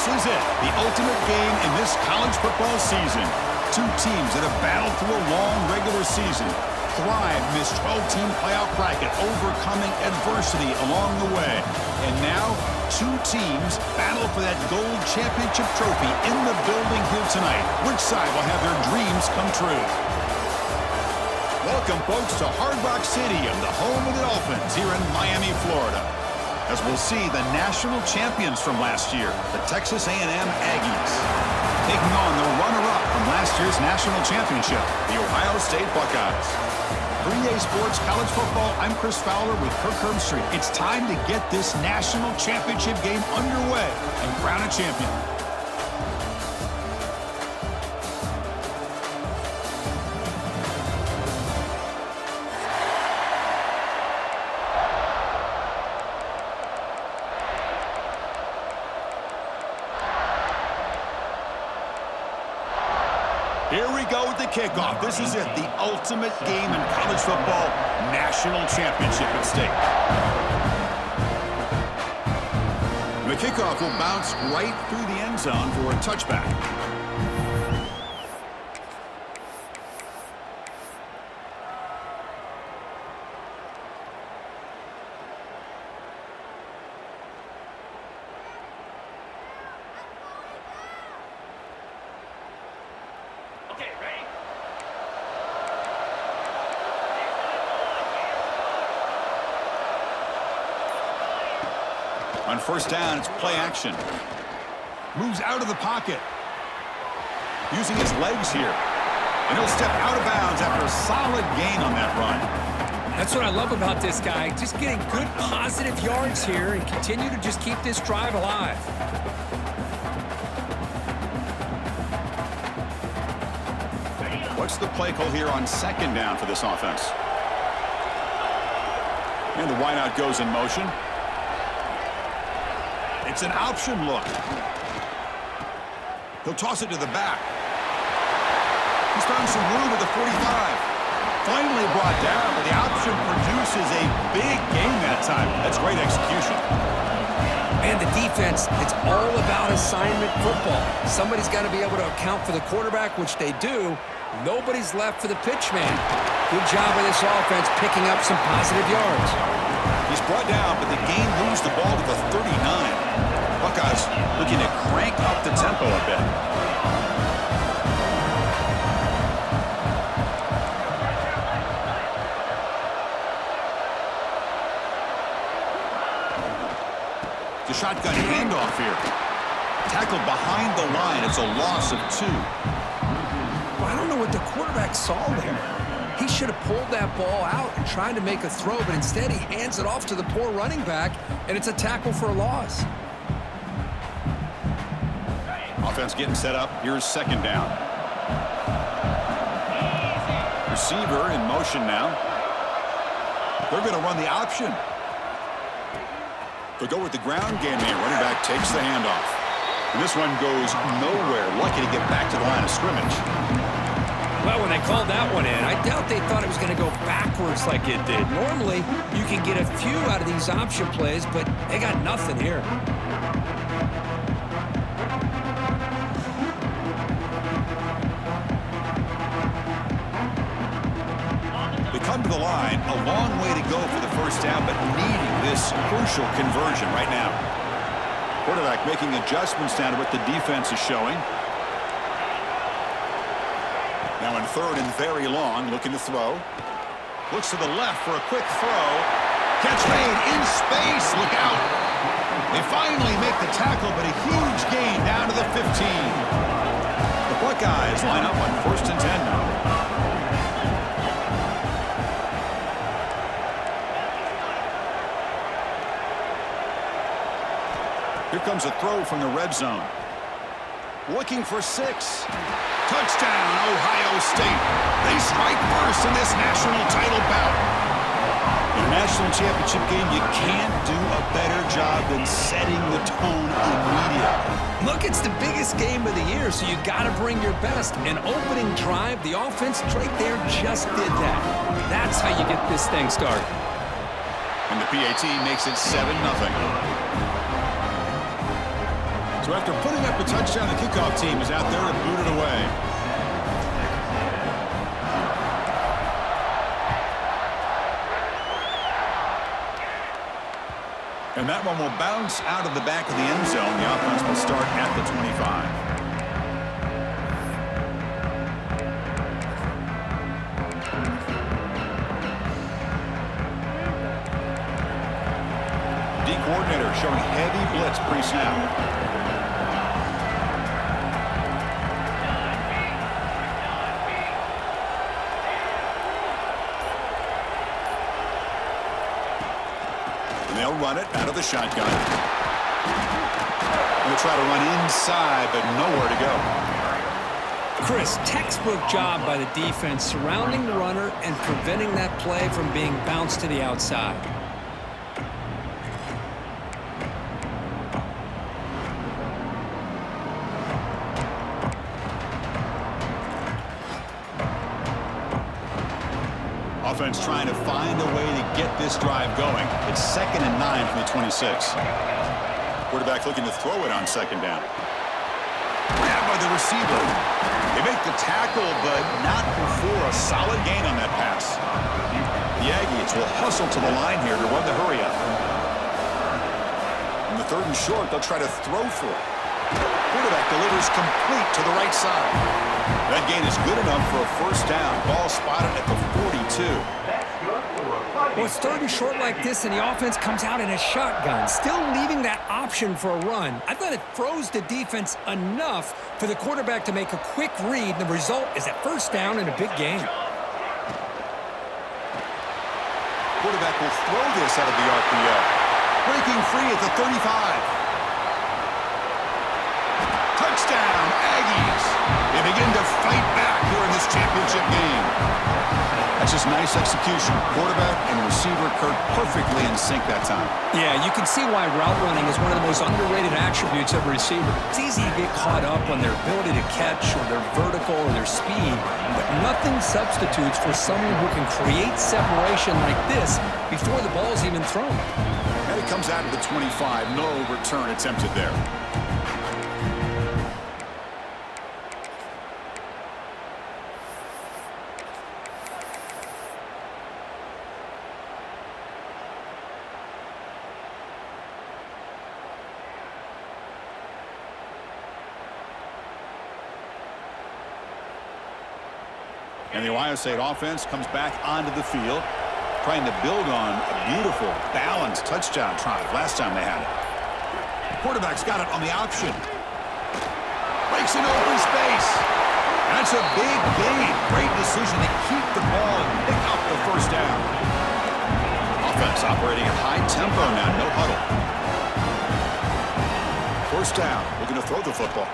This is it, the ultimate game in this college football season. Two teams that have battled through a long regular season, thrived in this 12-team playoff bracket, overcoming adversity along the way. And now, two teams battle for that gold championship trophy in the building here tonight. Which side will have their dreams come true? Welcome, folks, to Hard Rock Stadium, the home of the Dolphins here in Miami, Florida. As we'll see the national champions from last year, the Texas A&M Aggies, taking on the runner-up from last year's national championship, the Ohio State Buckeyes. 3A Sports College Football, I'm Chris Fowler with Kirk Herbstreit. It's time to get this national championship game underway and crown a champion. Here we go with the kickoff. This is it, the ultimate game in college football, national championship at stake. The kickoff will bounce right through the end zone for a touchback. On first down, it's play action. Moves out of the pocket. Using his legs here. And he'll step out of bounds after a solid gain on that run. That's what I love about this guy. Just getting good positive yards here and continue to just keep this drive alive. What's the play call here on second down for this offense? And the wideout goes in motion. It's an option look. He'll toss it to the back. He's found some room at the 45. Finally brought down, but the option produces a big gain that time. That's great execution. And the defense, it's all about assignment football. Somebody's got to be able to account for the quarterback, which they do. Nobody's left for the pitch man. Good job of this offense picking up some positive yards. He's brought down, but the game moves the ball to the 39. Buckeyes looking to crank up the tempo a bit. The shotgun handoff here. Tackled behind the line. It's a loss of 2. Well, I don't know what the quarterback saw there. He should have pulled that ball out and tried to make a throw, but instead he hands it off to the poor running back, and it's a tackle for a loss. Offense getting set up. Here's second down. Receiver in motion now. They're going to run the option. They'll go with the ground game here. Running back takes the handoff. And this one goes nowhere. Lucky to get back to the line of scrimmage. Well, when they called that one in, I doubt they thought it was going to go backwards like it did. Normally, you can get a few out of these option plays, but they got nothing here. They come to the line, a long way to go for the first down, but needing this crucial conversion right now. Quarterback making adjustments down to what the defense is showing. Now in third and very long, looking to throw. Looks to the left for a quick throw. Catch made in space. Look out. They finally make the tackle, but a huge gain down to the 15. The Buckeyes line up on first and 10 now. Here comes a throw from the red zone. Looking for 6. Touchdown, Ohio State. They strike first in this national title bout. In a national championship game, you can't do a better job than setting the tone immediately. Look, it's the biggest game of the year, so you got to bring your best. An opening drive, the offense right there just did that. That's how you get this thing started. And the PAT makes it 7-0. So after putting up the touchdown, the kickoff team is out there and booted away. And that one will bounce out of the back of the end zone. The offense will start at the 25. Coordinator showing heavy blitz pre-snap. And they'll run it out of the shotgun. They'll try to run inside, but nowhere to go. Chris, textbook job by the defense surrounding the runner and preventing that play from being bounced to the outside. Offense trying to find a way to get this drive going. It's 2nd and 9 from the 26. Quarterback looking to throw it on 2nd down. Grabbed by the receiver. They make the tackle, but not before a solid gain on that pass. The Aggies will hustle to the line here to run the hurry up. On the 3rd and short, they'll try to throw for it. Quarterback delivers complete to the right side. That gain is good enough for a 1st down. Ball spotted at the 42. Well, it's 3rd and short like this, and the offense comes out in a shotgun, still leaving that option for a run. I thought it froze the defense enough for the quarterback to make a quick read. The result is a 1st down and a big gain. Quarterback will throw this out of the RPO. Breaking free at the 35. Touchdown, Aggies. They begin to fight back here in this championship game. That's just nice execution. Quarterback and receiver Kirk perfectly in sync that time. Yeah, you can see why route running is one of the most underrated attributes of a receiver. It's easy to get caught up on their ability to catch or their vertical or their speed, but nothing substitutes for someone who can create separation like this before the ball's even thrown. And it comes out of the 25. No return attempted there. And the Ohio State offense comes back onto the field, trying to build on a beautiful, balanced touchdown drive last time they had it. Quarterback's got it on the option. Breaks into open space. That's a big gain. Great decision to keep the ball and pick up the 1st down. Offense operating at high tempo now, no huddle. 1st down, looking to throw the football.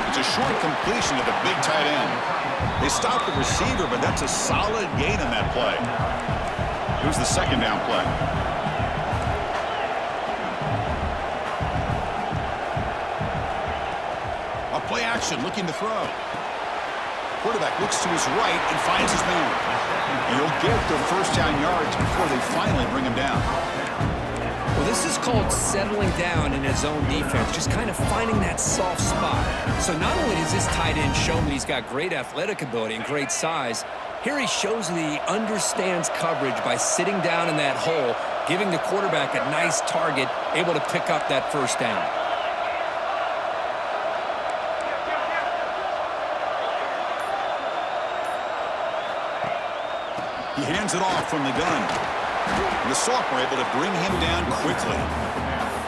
It's a short completion to the big tight end. They stop the receiver, but that's a solid gain on that play. Here's the 2nd down play. A play action, looking to throw. Quarterback looks to his right and finds his man. And he'll get the 1st down yards before they finally bring him down. Well, this is called settling down in his own defense, just kind of finding that soft spot. So not only does this tight end show that he's got great athletic ability and great size, here he shows that he understands coverage by sitting down in that hole, giving the quarterback a nice target, able to pick up that 1st down. He hands it off from the gun. And the Sophomore able to bring him down quickly.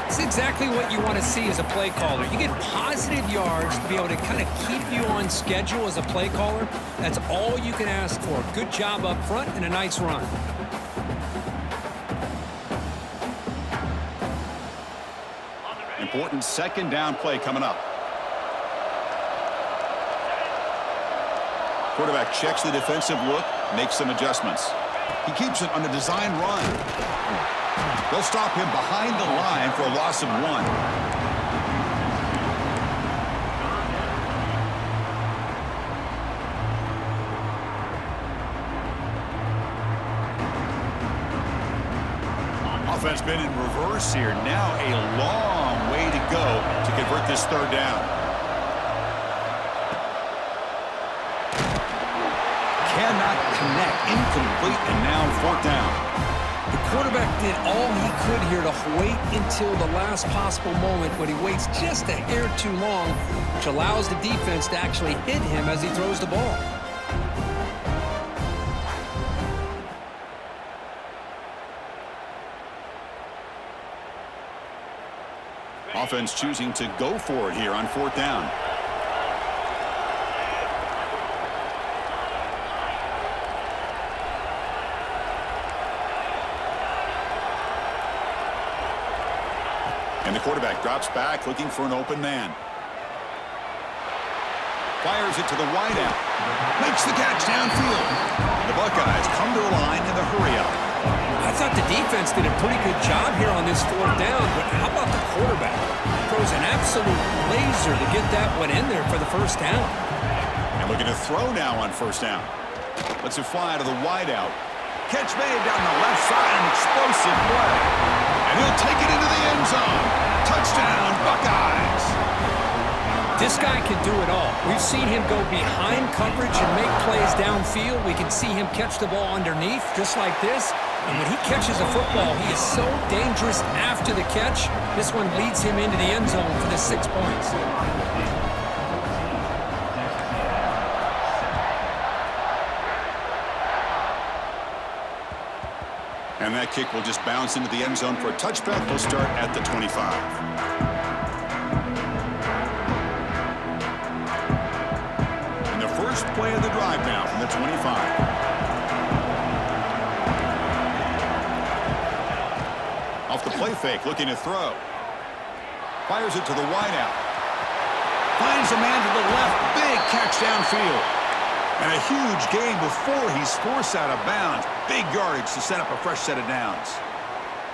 It's exactly what you want to see as a play caller. You get positive yards to be able to kind of keep you on schedule as a play caller. That's all you can ask for. Good job up front and a nice run. Important 2nd down play coming up. Quarterback checks the defensive look, makes some adjustments. He keeps it on the design run. They'll stop him behind the line for a loss of 1. Offense been in reverse here. Now a long way to go to convert this third down. Cannot connect. Incomplete, and now fourth down. The quarterback did all he could here to wait until the last possible moment, but he waits just a hair too long, which allows the defense to actually hit him as he throws the ball. Offense choosing to go for it here on fourth down. And the quarterback drops back looking for an open man. Fires it to the wideout. Makes the catch downfield. The Buckeyes come to the line in the hurry-up. I thought the defense did a pretty good job here on this fourth down, but how about the quarterback? Throws an absolute laser to get that one in there for the first down. And looking to throw now on first down. Lets it fly to the wideout. Catch made down the left side, an explosive play. And he'll take it into the end zone. Touchdown, Buckeyes. This guy can do it all. We've seen him go behind coverage and make plays downfield. We can see him catch the ball underneath, just like this. And when he catches a football, he is so dangerous after the catch. This one leads him into the end zone for the 6 points. And that kick will just bounce into the end zone for a touchback. They'll start at the 25. And the first play of the drive now from the 25. Off the play fake, looking to throw. Fires it to the wideout. Finds a man to the left. Big catch downfield. And a huge gain before he's forced out of bounds. Big yardage to set up a fresh set of downs.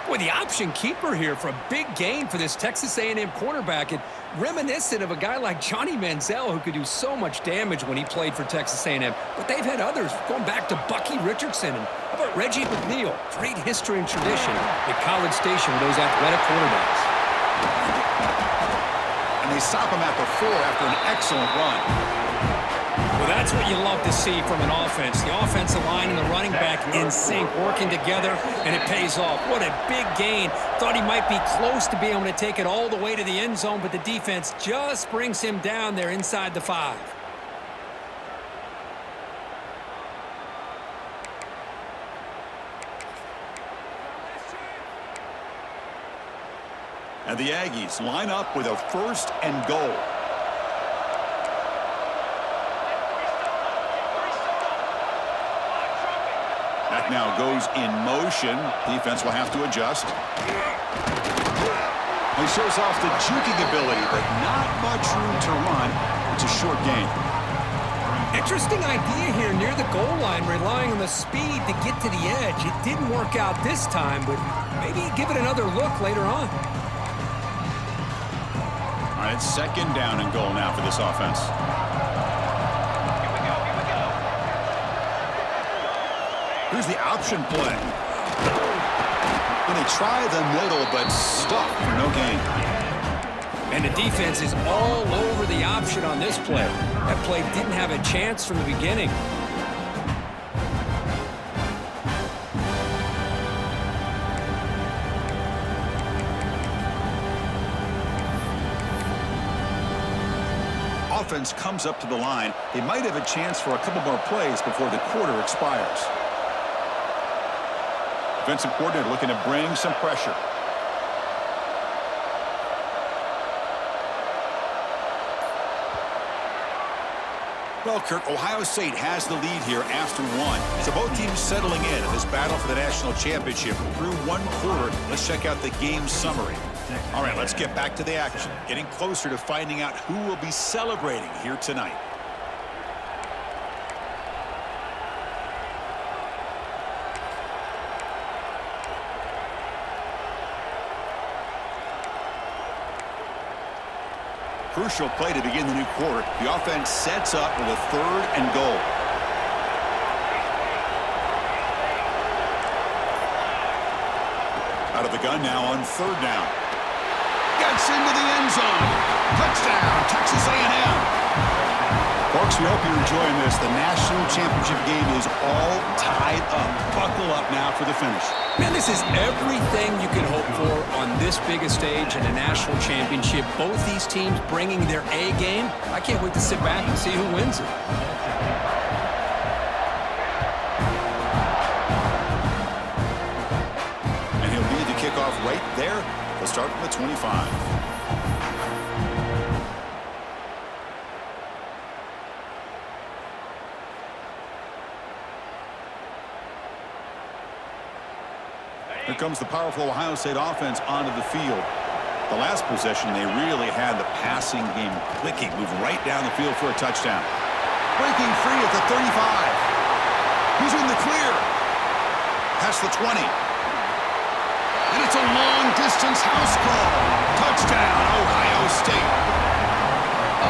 Boy, the option keeper here for a big gain for this Texas A&M quarterback, and reminiscent of a guy like Johnny Manziel who could do so much damage when he played for Texas A&M. But they've had others, going back to Bucky Richardson and how about Reggie McNeil? Great history and tradition at College Station with those athletic quarterbacks. And they stop him at the 4 after an excellent run. Well, that's what you love to see from an offense. The offensive line and the running back in sync, working together, and it pays off. What a big gain. Thought he might be close to being able to take it all the way to the end zone, but the defense just brings him down there inside the 5. And the Aggies line up with a first and goal. That now goes in motion. Defense will have to adjust. He shows off the juking ability, but not much room to run. It's a short gain. Interesting idea here near the goal line, relying on the speed to get to the edge. It didn't work out this time, but maybe give it another look later on. All right, it's second down and goal now for this offense. Here's the option play. And they try the middle, but stuck for no gain. And the defense is all over the option on this play. That play didn't have a chance from the beginning. Offense comes up to the line. They might have a chance for a couple more plays before the quarter expires. Defensive coordinator looking to bring some pressure. Well, Kirk, Ohio State has the lead here after 1. So both teams settling in this battle for the national championship through 1 quarter. Let's check out the game summary. All right, let's get back to the action. Getting closer to finding out who will be celebrating here tonight. Crucial play to begin the new quarter. The offense sets up with a 3rd and goal. Out out of the gun now on third down. Gets into the end zone. Touchdown, Texas A&M. Folks, we hope you're enjoying this. The national championship game is all tied up. Buckle up now for the finish. Man, this is everything you can hope for on this biggest stage in a national championship. Both these teams bringing their A game. I can't wait to sit back and see who wins it. And he'll lead the kickoff right there. They'll start from the 25. Here comes the powerful Ohio State offense onto the field. The last possession, they really had the passing game clicking. Moved right down the field for a touchdown. Breaking free at the 35. He's in the clear. Past the 20. And it's a long-distance house call. Touchdown, Ohio State.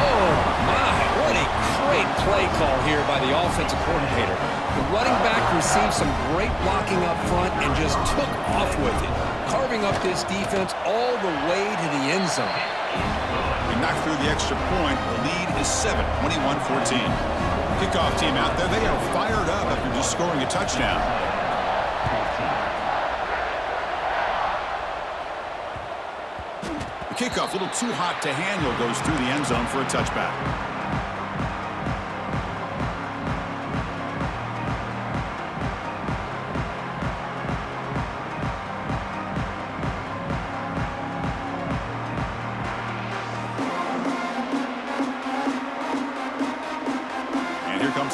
Oh, my. What a great play call here by the offensive coordinator. The running back received some great blocking up front and just took off with it, carving up this defense all the way to the end zone. He knocked through the extra point. The lead is 7, 21-14. Kickoff team out there. They are fired up after just scoring a touchdown. The kickoff, a little too hot to handle, goes through the end zone for a touchback.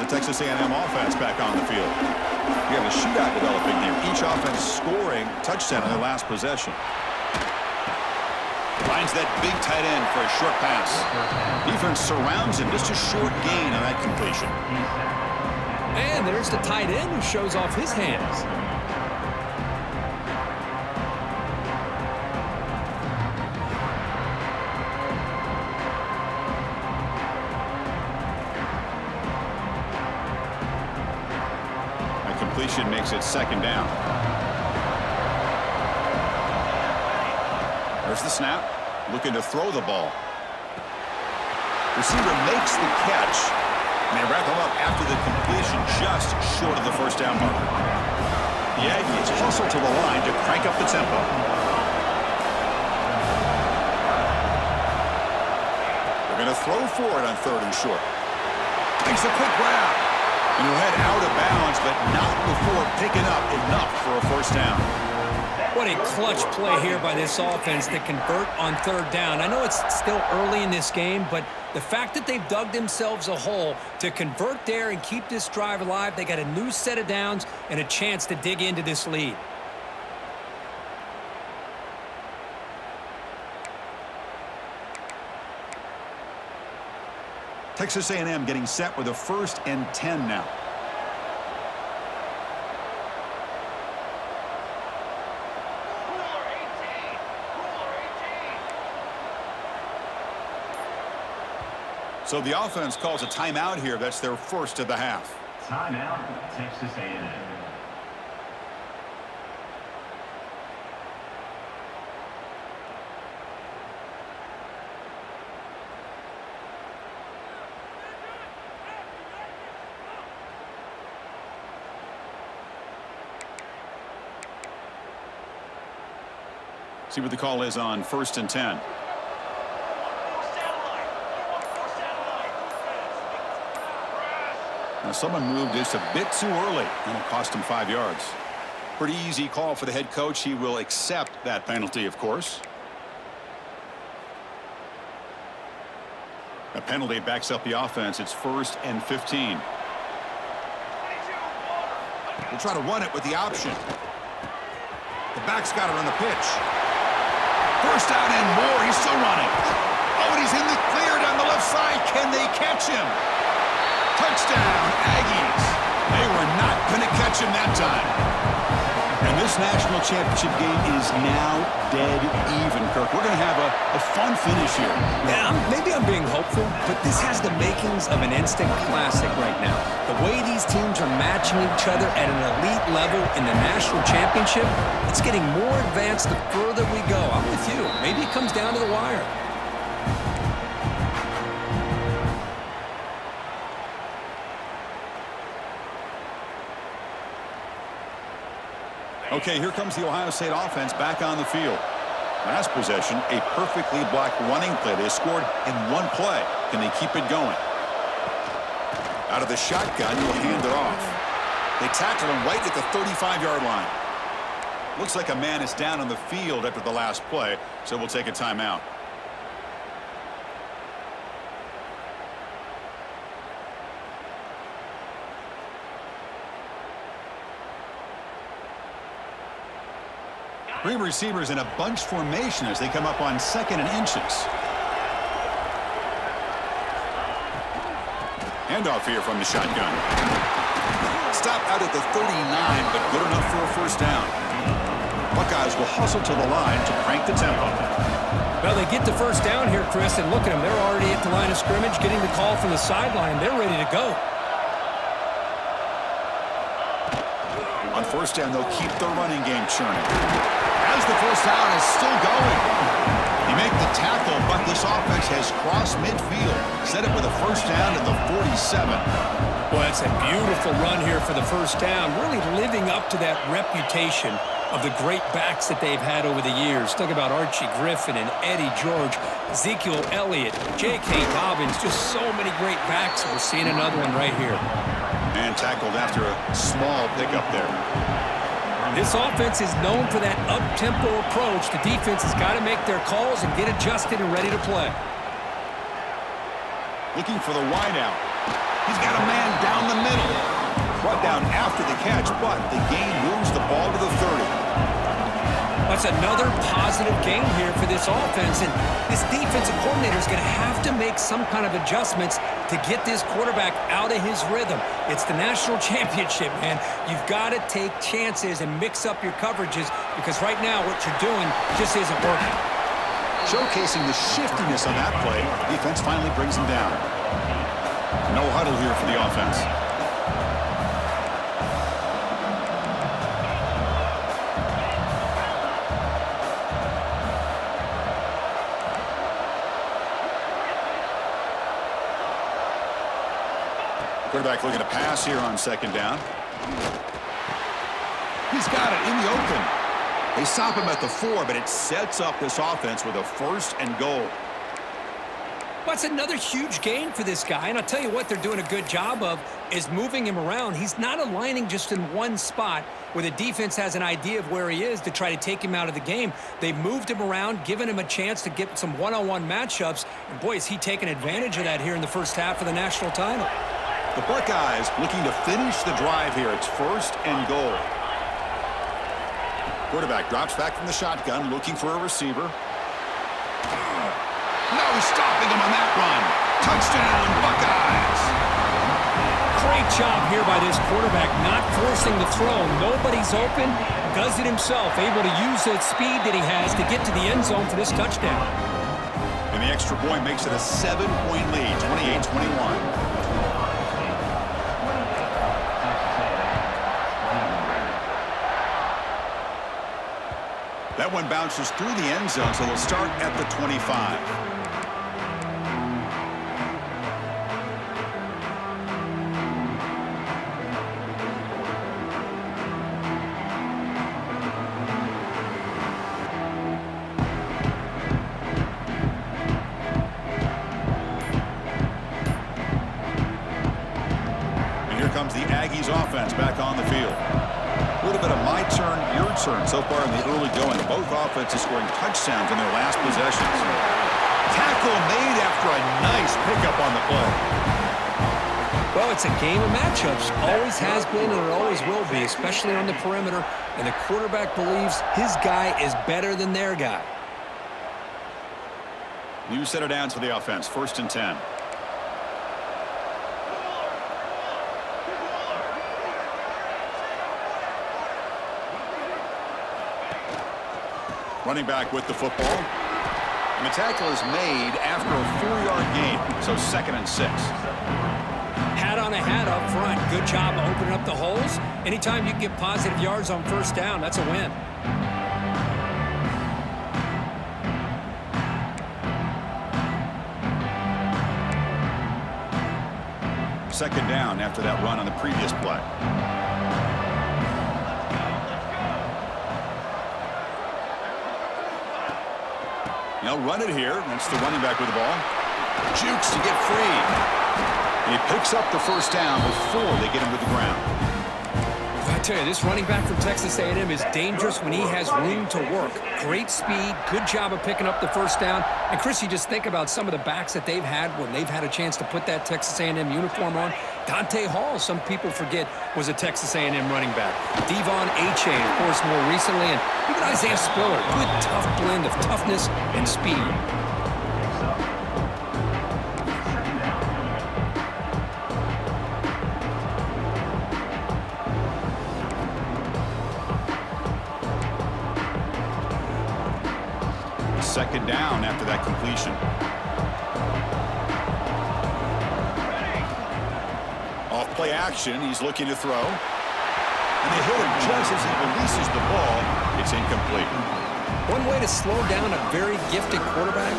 Texas A&M offense back on the field. We have a shootout developing here. Each offense scoring touchdown on their last possession. Finds that big tight end for a short pass. Defense surrounds him. Just a short gain on that completion. And there's the tight end who shows off his hands. Completion makes it second down. There's the snap. Looking to throw the ball. Receiver makes the catch. And they wrap him up after the completion, just short of the first down marker. The Aggies hustle to the line to crank up the tempo. They're going to throw for it on third and short. Makes a quick grab. And he'll head out of bounds, but not before picking up enough for a first down. What a clutch play here by this offense to convert on third down. I know it's still early in this game, but the fact that they've dug themselves a hole to convert there and keep this drive alive, they got a new set of downs and a chance to dig into this lead. Texas A&M getting set with a 1st and 10 now. So the offense calls a timeout here. That's their first of the half. Timeout, Texas A&M. See what the call is on 1st and 10. Now someone moved this a bit too early, and it cost him 5 yards. Pretty easy call for the head coach. He will accept that penalty, of course. A penalty backs up the offense. It's 1st and 15. We'll try to run it with the option. The back's got it on the pitch. First down and more. He's still running. Oh, and he's in the clear down the left side. Can they catch him? Touchdown, Aggies. They were not going to catch him that time. And And this national championship game is now dead even, Kirk. We're going to have a fun finish here. Yeah, maybe I'm being hopeful, but this has the makings of an instant classic right now. The way these teams are matching each other at an elite level in the national championship, it's getting more advanced the further we go. I'm with you. Maybe it comes down to the wire. Okay, here comes the Ohio State offense back on the field. Last possession, a perfectly blocked running play. They scored in one play. Can they keep it going? Out of the shotgun, he'll hand it off. They tackle him right at the 35-yard line. Looks like a man is down on the field after the last play, so we'll take a timeout. Three receivers in a bunch formation as they come up on 2nd and inches. Handoff here from the shotgun. Stop out at the 39, but good enough for a first down. Buckeyes will hustle to the line to crank the tempo. Well, they get the first down here, Chris, and look at them. They're already at the line of scrimmage, getting the call from the sideline. They're ready to go. On first down, they'll keep the running game churning. As the first down is still going. He made the tackle, but this offense has crossed midfield. Set up with a first down at the 47. Well, that's a beautiful run here for the first down, really living up to that reputation of the great backs that they've had over the years. Think about Archie Griffin and Eddie George, Ezekiel Elliott, J.K. Dobbins, just so many great backs. We're seeing another one right here. And tackled after a small pickup there. This offense is known for that up-tempo approach. The defense has got to make their calls and get adjusted and ready to play. Looking for the wideout. He's got a man down the middle. Brought down after the catch, but the gain moves the ball to the 30. That's another positive game here for this offense, and this defensive coordinator is going to have to make some kind of adjustments to get this quarterback out of his rhythm. It's the national championship, man. You've got to take chances and mix up your coverages because right now what you're doing just isn't working. Showcasing the shiftiness on that play, defense finally brings him down. No huddle here for the offense. Quarterback looking to pass here on 2nd down. He's got it in the open. They stop him at the 4, but it sets up this offense with a 1st and goal. Well, it's another huge game for this guy, and I'll tell you what they're doing a good job of is moving him around. He's not aligning just in one spot where the defense has an idea of where he is to try to take him out of the game. They've moved him around, given him a chance to get some one-on-one matchups, and boy, is he taking advantage of that here in the first half of the national title. The Buckeyes looking to finish the drive here. It's 1st and goal. Quarterback drops back from the shotgun, looking for a receiver. No stopping him on that run. Touchdown, Buckeyes. Great job here by this quarterback, not forcing the throw. Nobody's open, does it himself, able to use that speed that he has to get to the end zone for this touchdown. And the extra point makes it a 7-point lead, 28-21. That one bounces through the end zone, so they'll start at the 25. And here comes the Aggies offense back on the field. A little bit of my turn, your turn so far in the early going. Both offenses scoring touchdowns in their last possessions. Tackle made after a nice pickup on the play. Well, it's a game of matchups. Always has been and it always will be, especially on the perimeter. And the quarterback believes his guy is better than their guy. New set of downs for the offense. 1st and 10. Running back with the football. And the tackle is made after a 4-yard gain, so 2nd and 6. Hat on a hat up front. Good job opening up the holes. Anytime you can get positive yards on first down, that's a win. Second down after that run on the previous play. They'll run it here. That's the running back with the ball. Jukes to get free. He picks up the first down before they get him to the ground. I tell you, this running back from Texas A&M is dangerous when he has room to work. Great speed, good job of picking up the first down. And, Chris, you just think about some of the backs that they've had when they've had a chance to put that Texas A&M uniform on. Dante Hall, some people forget, was a Texas A&M running back. Devon Achane, of course, more recently. And even Isaiah Spiller, good, tough blend of toughness and speed. Second down after that completion. Off play action, he's looking to throw. And they hit him just as he releases the ball. It's incomplete. One way to slow down a very gifted quarterback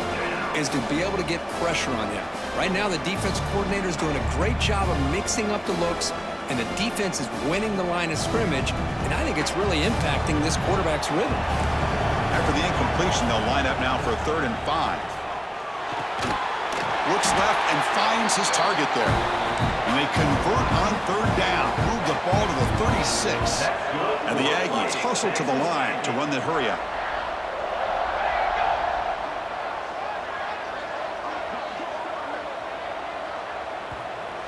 is to be able to get pressure on him. Right now, the defense coordinator is doing a great job of mixing up the looks, and the defense is winning the line of scrimmage, and I think it's really impacting this quarterback's rhythm. After the incompletion, they'll line up now for a 3rd and 5. Looks left and finds his target there. And they convert on 3rd down. Move the ball to the 36. And the Aggies hustle to the line to run the hurry up.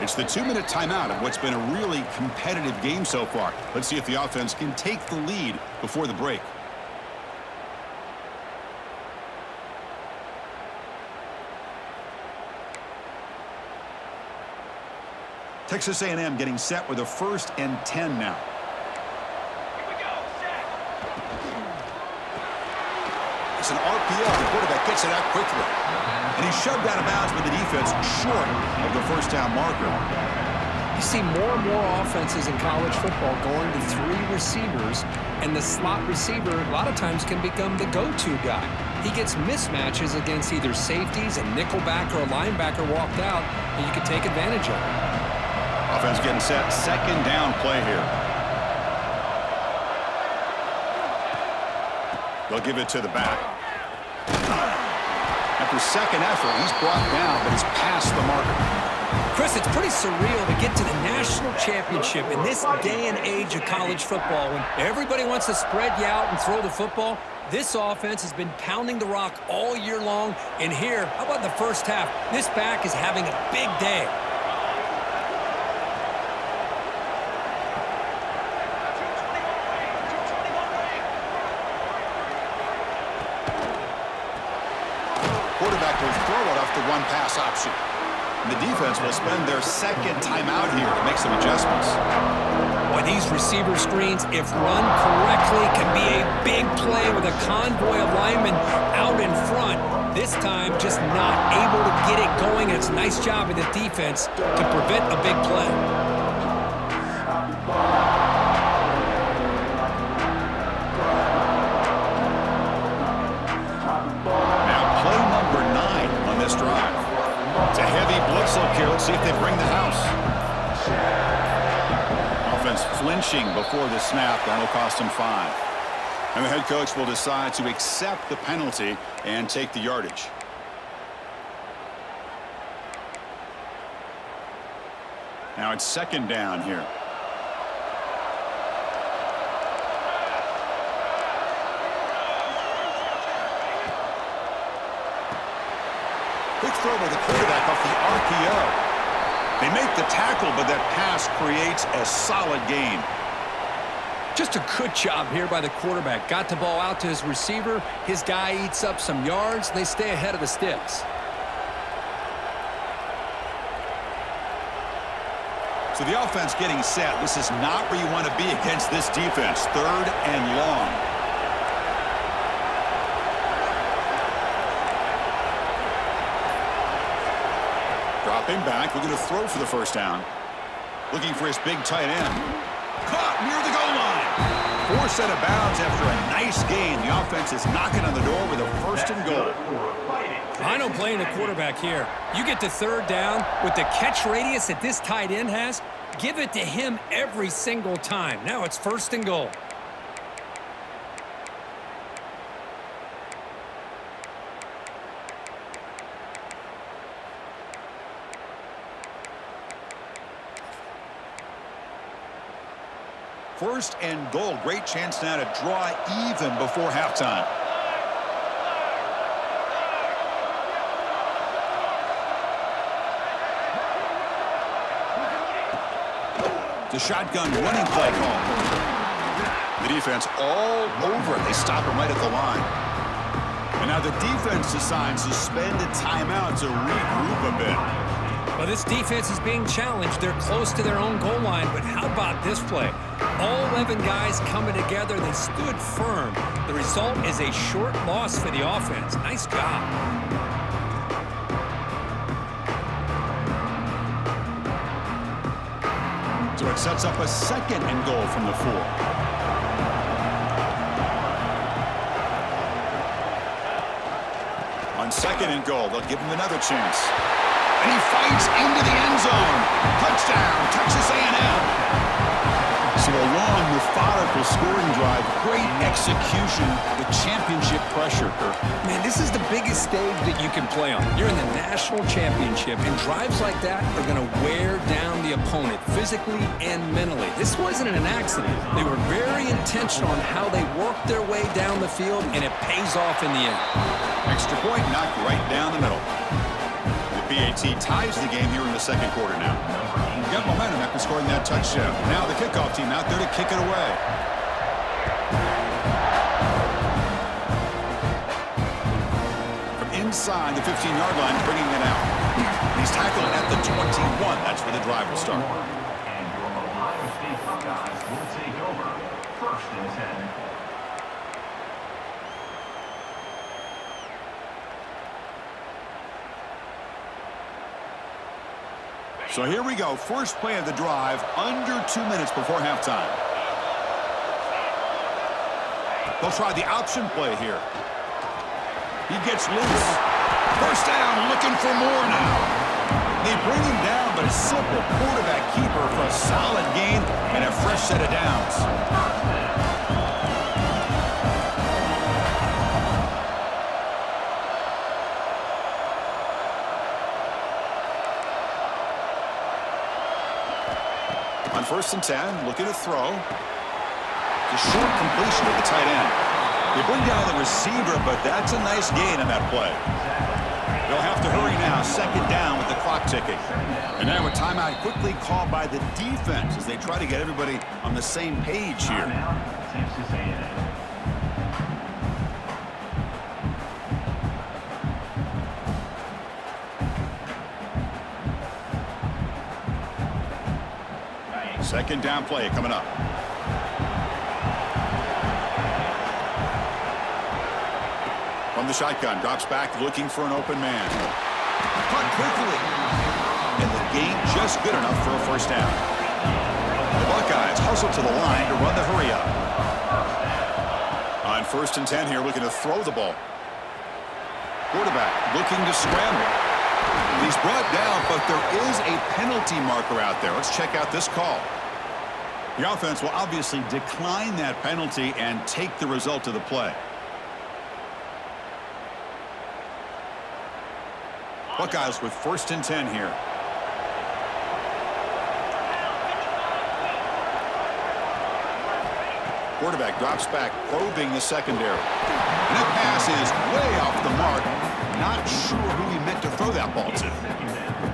It's the 2-minute timeout of what's been a really competitive game so far. Let's see if the offense can take the lead before the break. Texas A&M getting set with a 1st and 10 now. It's an RPO. The quarterback gets it out quickly. And he's shoved out of bounds with the defense short of the first down marker. You see more and more offenses in college football going to 3 receivers, and the slot receiver a lot of times can become the go-to guy. He gets mismatches against either safeties, a nickelback, or a linebacker walked out, and you can take advantage of it. Offense getting set. Second down play here. They'll give it to the back. After second effort, he's brought down, but he's past the marker. Chris, it's pretty surreal to get to the national championship in this day and age of college football when everybody wants to spread you out and throw the football. This offense has been pounding the rock all year long. And here, how about the first half? This back is having a big day. Quarterback will throw it off the run-pass option. And the defense will spend their second timeout here to make some adjustments. Boy, these receiver screens, if run correctly, can be a big play with a convoy of linemen out in front. This time, just not able to get it going. It's a nice job of the defense to prevent a big play. Drive. It's a heavy blitz look here. Let's see if they bring the house. Offense flinching before the snap. That'll cost him 5. And the head coach will decide to accept the penalty and take the yardage. Now it's second down here. Quick throw by the quarterback off the RPO. They make the tackle, but that pass creates a solid gain. Just a good job here by the quarterback. Got the ball out to his receiver. His guy eats up some yards, and they stay ahead of the sticks. So the offense getting set. This is not where you want to be against this defense. 3rd and long. Dropping back, looking to throw for the first down. Looking for his big tight end. Caught near the goal line. Forced out of bounds after a nice gain. The offense is knocking on the door with a first and goal. I don't blame the quarterback here. You get to third down with the catch radius that this tight end has, give it to him every single time. Now it's first and goal. First and goal. Great chance now to draw even before halftime. The shotgun running play call. The defense all over it. They stop him right at the line. And now the defense decides to spend a timeout to regroup a bit. Well, this defense is being challenged. They're close to their own goal line, but how about this play? All 11 guys coming together. They stood firm. The result is a short loss for the offense. Nice job. So it sets up a second and goal from the 4. On second and goal, they'll give him another chance. And he fights into the end zone. Touchdown, Texas A&M. So a long, methodical scoring drive. Great execution with championship pressure. Man, this is the biggest stage that you can play on. You're in the national championship, and drives like that are going to wear down the opponent physically and mentally. This wasn't an accident. They were very intentional on how they worked their way down the field, and it pays off in the end. Extra point knocked right down the middle. BAT ties the game here in the second quarter now. Got momentum after scoring that touchdown. Now the kickoff team out there to kick it away. From inside the 15-yard line, bringing it out. He's tackling at the 21. That's where the drive will start. And your Ohio State Buckeyes will take over first and 10. So here we go. First play of the drive, under 2 minutes before halftime. They'll try the option play here. He gets loose. First down, looking for more now. They bring him down, but a simple quarterback keeper for a solid gain and a fresh set of downs. On first and 10, looking to throw. The short completion of the tight end. They bring down the receiver, but that's a nice gain on that play. They'll have to hurry now, second down with the clock ticking. And now a timeout quickly called by the defense as they try to get everybody on the same page here. Texas A&M. Second down play coming up. From the shotgun, drops back looking for an open man. Caught quickly. And the gain just good enough for a first down. The Buckeyes hustle to the line to run the hurry up. On first and 10 here, looking to throw the ball. Quarterback looking to scramble. He's brought down, but there is a penalty marker out there. Let's check out this call. The offense will obviously decline that penalty and take the result of the play. Buckeyes with first and 10 here. Quarterback drops back, probing the secondary. And that pass is way off the mark. Not sure who he meant to throw that ball to.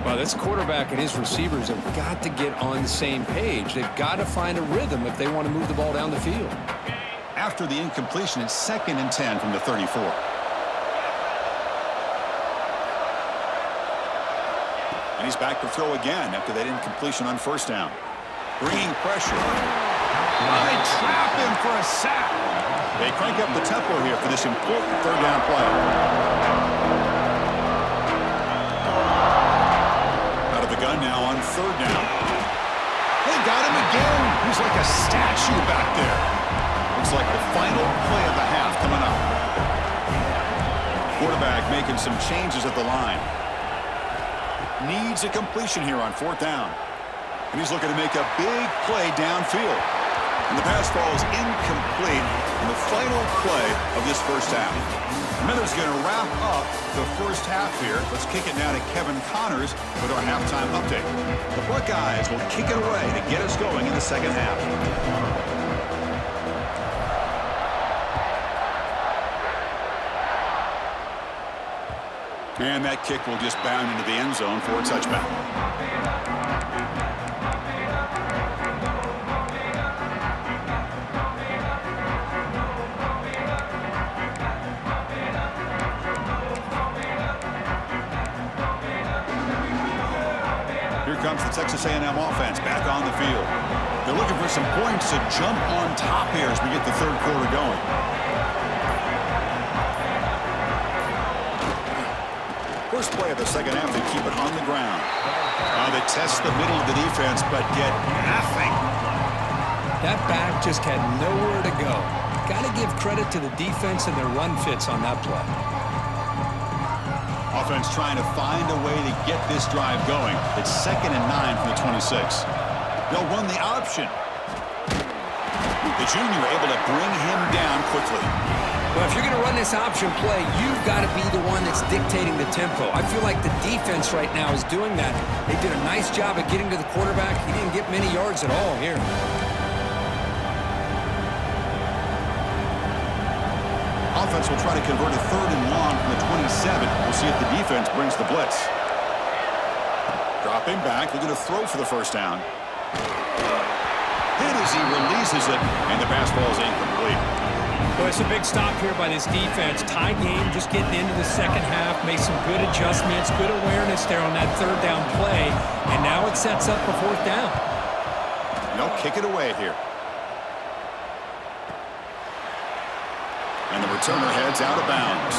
Well, this quarterback and his receivers have got to get on the same page. They've got to find a rhythm if they want to move the ball down the field. After the incompletion, it's second and 10 from the 34. And he's back to throw again after that incompletion on first down. Bringing pressure. They trap him for a sack. They crank up the tempo here for this important third down play. third down. They got him again. He's like a statue back there. Looks like the final play of the half coming up. Quarterback making some changes at the line. Needs a completion here on fourth down. And he's looking to make a big play downfield. And the pass ball is incomplete in the final play of this first half. Miller's going to wrap up the first half here. Let's kick it now to Kevin Connors with our halftime update. The Buckeyes will kick it away to get us going in the second half. And that kick will just bound into the end zone for a touchback. Here comes the Texas A&M offense back on the field. They're looking for some points to jump on top here as we get the third quarter going. First play of the second half, they keep it on the ground. They test the middle of the defense, but get nothing. That back just had nowhere to go. Got to give credit to the defense and their run fits on that play. Offense trying to find a way to get this drive going. It's 2nd and 9 from the 26. They'll run the option. The junior able to bring him down quickly. Well, if you're going to run this option play, you've got to be the one that's dictating the tempo. I feel like the defense right now is doing that. They did a nice job of getting to the quarterback. He didn't get many yards at all here. Offense will try to convert a 3rd and long from the 27. We'll see if the defense brings the blitz. Dropping back, looking to throw for the first down. Hit as he releases it, and the pass ball is incomplete. Well, it's a big stop here by this defense. Tie game, just getting into the second half, made some good adjustments, good awareness there on that third down play, and now it sets up for fourth down. They'll kick it away here. And the returner heads out of bounds.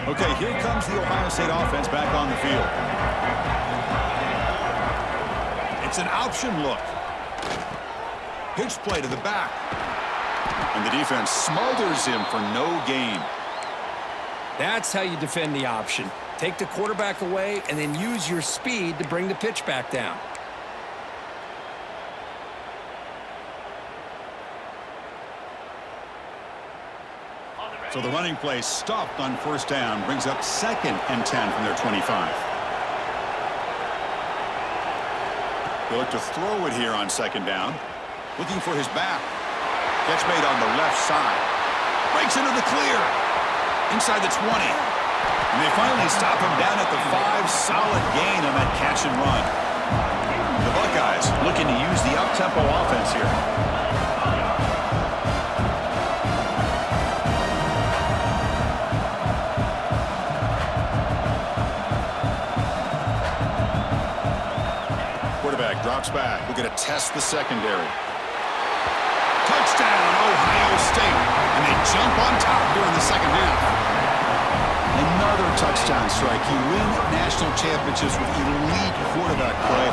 Okay, here comes the Ohio State offense back on the field. It's an option look. Pitch play to the back. And the defense smothers him for no gain. That's how you defend the option. Take the quarterback away and then use your speed to bring the pitch back down. So the running play stopped on first down, brings up 2nd and 10 from their 25. They look to throw it here on 2nd down. Looking for his back. Catch made on the left side. Breaks into the clear. Inside the 20. And they finally stop him down at the 5. Solid gain on that catch and run. The Buckeyes looking to use the up-tempo offense here. Quarterback drops back. We're going to test the secondary. Touchdown, Ohio State. And they jump on top during the second half. Another touchdown strike. You win national championships with elite quarterback play.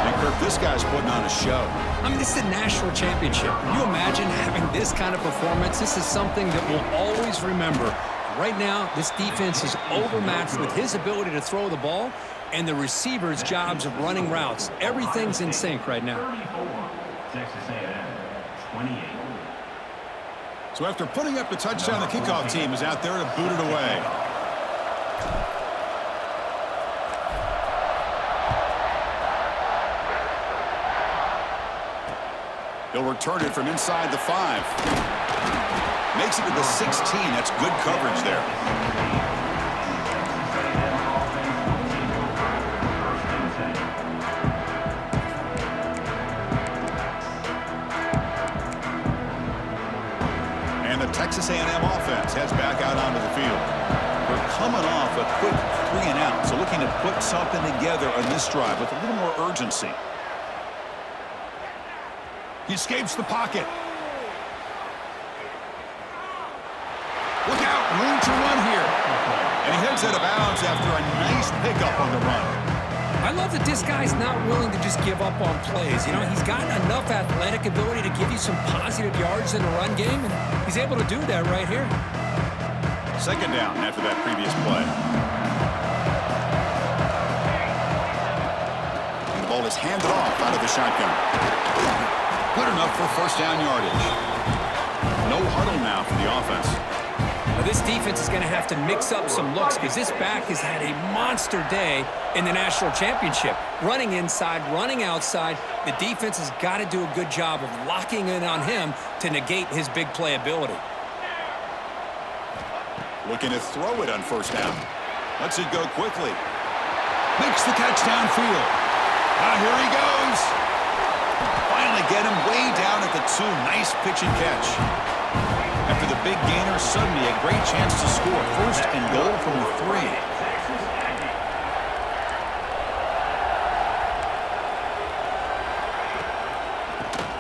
And Kirk, this guy's putting on a show. I mean, this is a national championship. Can you imagine having this kind of performance? This is something that we'll always remember. Right now, this defense is overmatched with his ability to throw the ball and the receivers' jobs of running routes. Everything's in sync right now. 34, Texas A&M, 28. So after putting up the touchdown, the kickoff team is out there to boot it away. They'll return it from inside the 5. Makes it to the 16. That's good coverage there. And the Texas A&M offense heads back out onto the field. We're coming off a quick 3-and-out, so looking to put something together on this drive with a little more urgency. He escapes the pocket. Look out, room to run here. And he heads out of bounds after a nice pickup on the run. I love that this guy's not willing to just give up on plays. You know, he's got enough athletic ability to give you some positive yards in the run game, and he's able to do that right here. Second down after that previous play. And the ball is handed off out of the shotgun. Good enough for first down yardage. No huddle now for the offense. Now this defense is going to have to mix up some looks because this back has had a monster day in the national championship. Running inside, running outside. The defense has got to do a good job of locking in on him to negate his big play ability. Looking to throw it on first down. Lets it go quickly. Makes the catch downfield. Now here he goes. Finally get him way down at the 2. Nice pitch and catch. After the big gainer, suddenly a great chance to score. First and goal from the 3.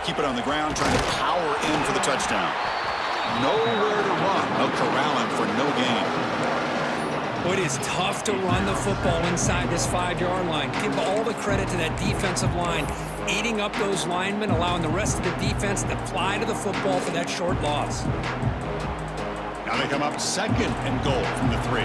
Keep it on the ground, trying to power in for the touchdown. Nowhere to run. They'll corral him for no gain. It is tough to run the football inside this 5-yard line. Give all the credit to that defensive line, eating up those linemen, allowing the rest of the defense to fly to the football for that short loss. Now they come up second and goal from the 3.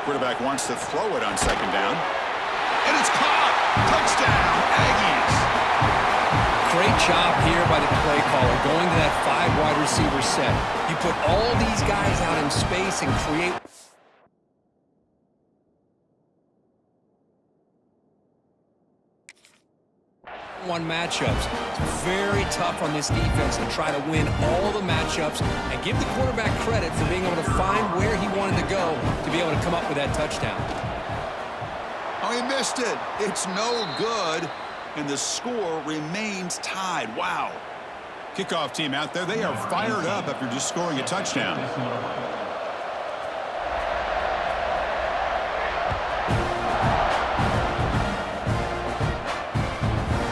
Quarterback wants to throw it on second down. And it's caught! Touchdown, Aggies! Great job here by the play caller, going to that 5 wide receiver set. You put all these guys out in space and create one matchups. It's very tough on this defense to try to win all the matchups and give the quarterback credit for being able to find where he wanted to go to be able to come up with that touchdown. Oh, he missed it. It's no good. And the score remains tied. Wow. Kickoff team out there, they are fired up after just scoring a touchdown.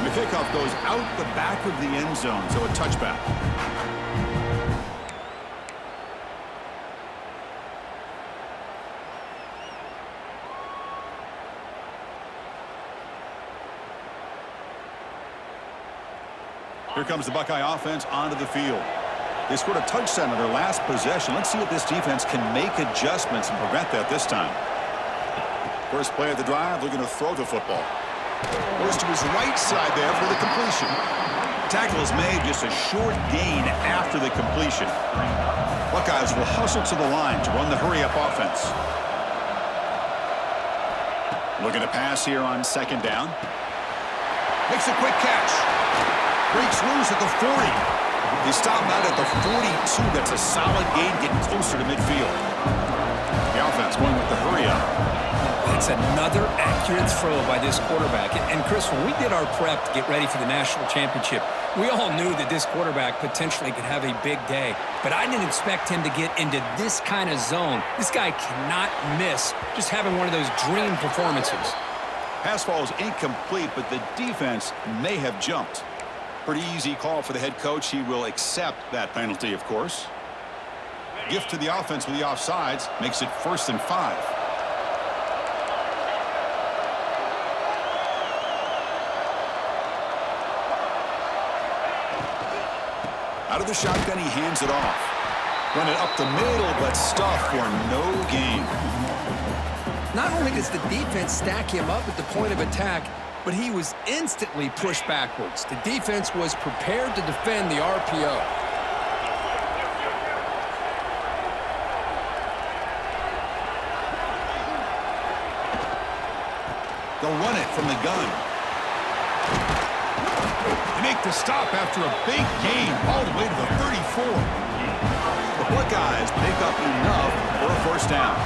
The kickoff goes out the back of the end zone, so a touchback. Here comes the Buckeye offense onto the field. They scored a touchdown on their last possession. Let's see if this defense can make adjustments and prevent that this time. First play of the drive, looking to throw the football. Goes to his right side there for the completion. Tackle is made, just a short gain after the completion. Buckeyes will hustle to the line to run the hurry-up offense. Looking to pass here on second down. Makes a quick catch. Breaks loose at the 40. They stop out at the 42. That's a solid gain, getting closer to midfield. The offense going with the hurry-up. That's another accurate throw by this quarterback. And Chris, when we did our prep to get ready for the national championship, we all knew that this quarterback potentially could have a big day. But I didn't expect him to get into this kind of zone. This guy cannot miss just having one of those dream performances. Pass ball is incomplete, but the defense may have jumped. Pretty easy call for the head coach. He will accept that penalty, of course. Gift to the offense with the offsides makes it 1st and 5. Out of the shotgun, he hands it off. Run it up the middle, but stuffed for no gain. Not only does the defense stack him up at the point of attack, but he was instantly pushed backwards. The defense was prepared to defend the RPO. They'll run it from the gun. They make the stop after a big gain all the way to the 34. The Buckeyes pick up enough for a first down.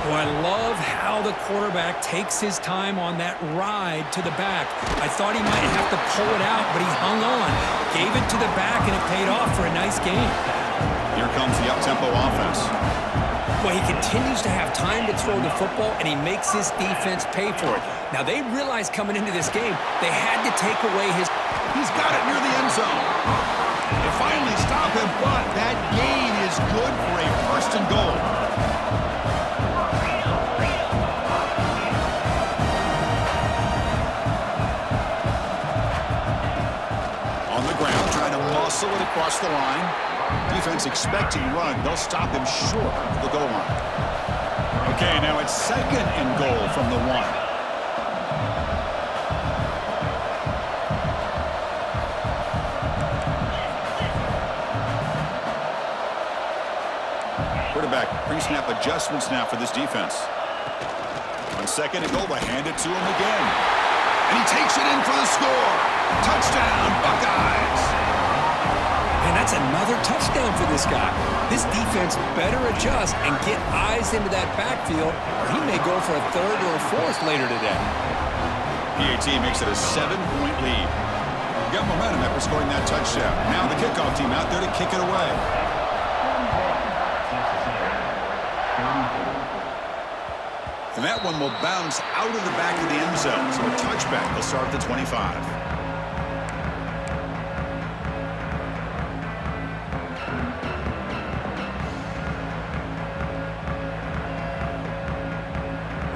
Well, I love how the quarterback takes his time on that ride to the back. I thought he might have to pull it out, but he hung on, gave it to the back, and it paid off for a nice game. Here comes the up-tempo offense. Well, he continues to have time to throw the football, and he makes his defense pay for it. Now, they realized coming into this game they had to take away his... He's got it near the end zone. They finally stop him, but that gain is good for a first and goal. On the ground, trying to muscle it across the line. Defense expecting run. They'll stop him short of the goal line. Okay, now it's second and goal from the 1. Quarterback pre-snap adjustments now for this defense. On second and goal, they hand it to him again. And he takes it in for the score. Touchdown, Buckeyes. And that's another touchdown for this guy. This defense better adjust and get eyes into that backfield, or he may go for a third or a fourth later today. PAT makes it a 7-point lead. Got momentum after scoring that touchdown. Now the kickoff team out there to kick it away. And that one will bounce out of the back of the end zone. So a touchback will start at the 25.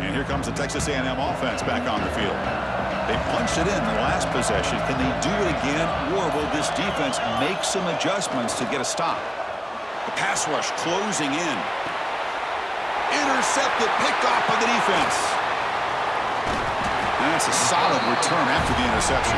And here comes the Texas A&M offense back on the field. They punched it in the last possession. Can they do it again, or will this defense make some adjustments to get a stop? The pass rush closing in. Intercepted, picked off by the defense. And that's a solid return after the interception.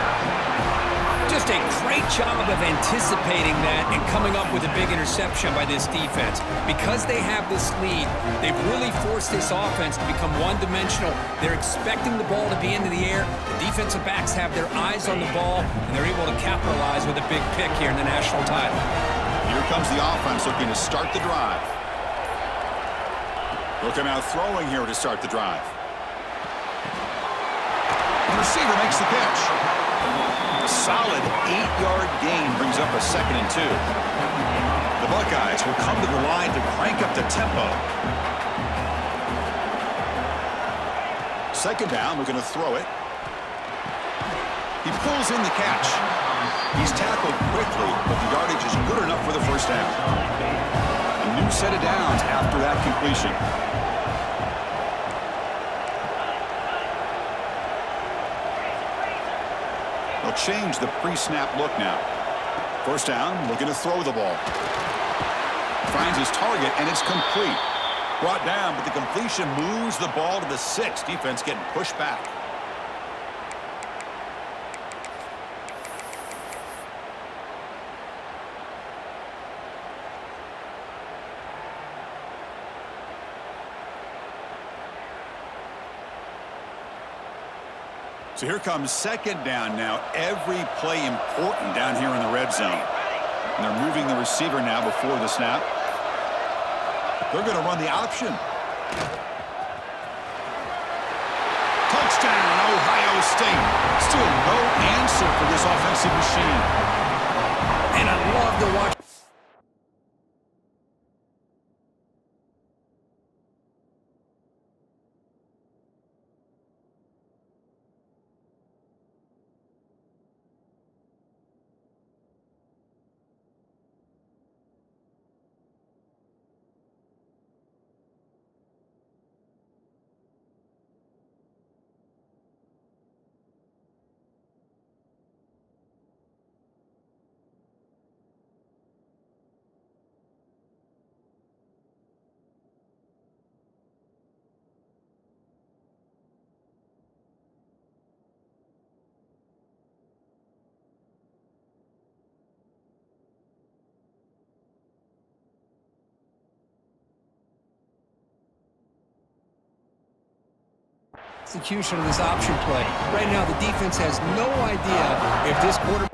Just a great job of anticipating that and coming up with a big interception by this defense. Because they have this lead, they've really forced this offense to become one-dimensional. They're expecting the ball to be into the air. The defensive backs have their eyes on the ball, and they're able to capitalize with a big pick here in the national title. Here comes the offense looking to start the drive. Look at out throwing here to start the drive. The receiver makes the catch. A solid 8-yard gain brings up a 2nd and 2. The Buckeyes will come to the line to crank up the tempo. 2nd down, we're going to throw it. He pulls in the catch. He's tackled quickly, but the yardage is good enough for the first down. A new set of downs after that completion. They'll change the pre-snap look now. First down, looking to throw the ball. Finds his target, and it's complete. Brought down, but the completion moves the ball to the 6. Defense getting pushed back. So here comes 2nd down now. Every play important down here in the red zone. And they're moving the receiver now before the snap. They're going to run the option. Touchdown, Ohio State. Still no answer for this offensive machine. And I love to watch. Execution of this option play. Right now, the defense has no idea if this quarterback...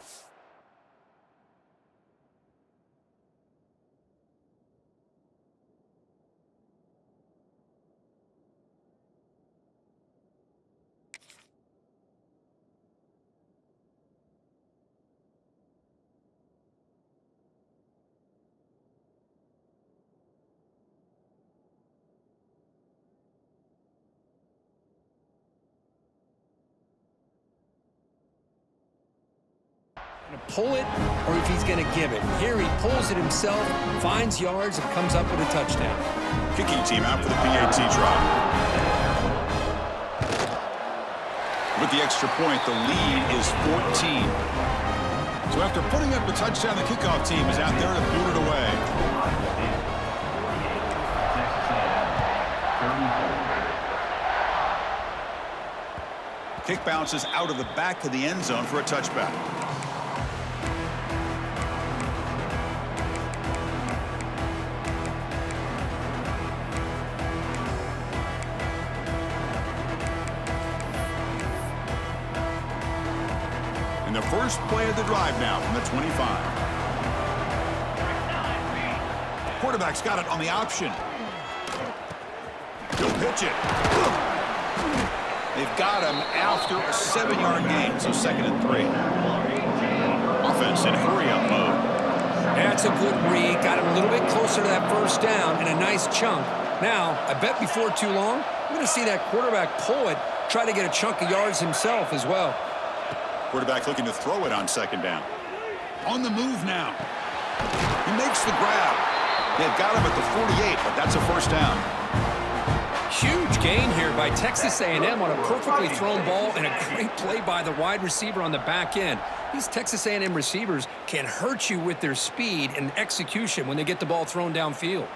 pull it or if he's going to give it. Here he pulls it himself, finds yards, and comes up with a touchdown. Kicking team out for the PAT try. With the extra point, the lead is 14. So after putting up a touchdown, the kickoff team is out there to boot it away. Kick bounces out of the back of the end zone for a touchback. And the first play of the drive now from the 25. Quarterback's got it on the option. He'll pitch it. They've got him after a 7-yard gain, so 2nd and 3. Offense in hurry-up mode. That's a good read. Got him a little bit closer to that first down and a nice chunk. Now, I bet before too long, we're going to see that quarterback pull it, try to get a chunk of yards himself as well. Quarterback looking to throw it on 2nd down. On the move now. He makes the grab. They've got him at the 48, but that's a first down. Huge gain here by Texas A&M on a perfectly thrown ball and a great play by the wide receiver on the back end. These Texas A&M receivers can hurt you with their speed and execution when they get the ball thrown downfield.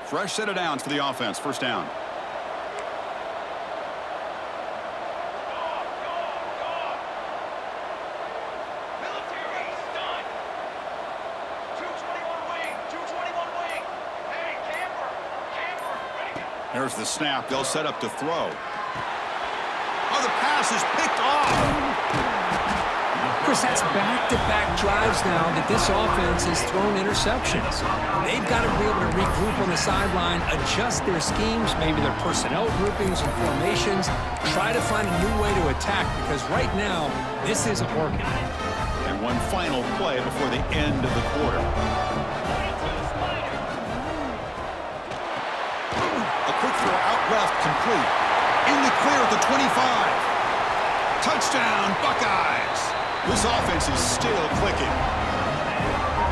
Fresh set of downs for the offense. First down. There's the snap. They'll set up to throw. Oh, the pass is picked off. Chris, that's back-to-back drives now that this offense has thrown interceptions. They've got to be able to regroup on the sideline, adjust their schemes, maybe their personnel groupings and formations, try to find a new way to attack because right now, this isn't working. And one final play before the end of the quarter. Left complete. In the clear at the 25. Touchdown, Buckeyes. This offense is still clicking.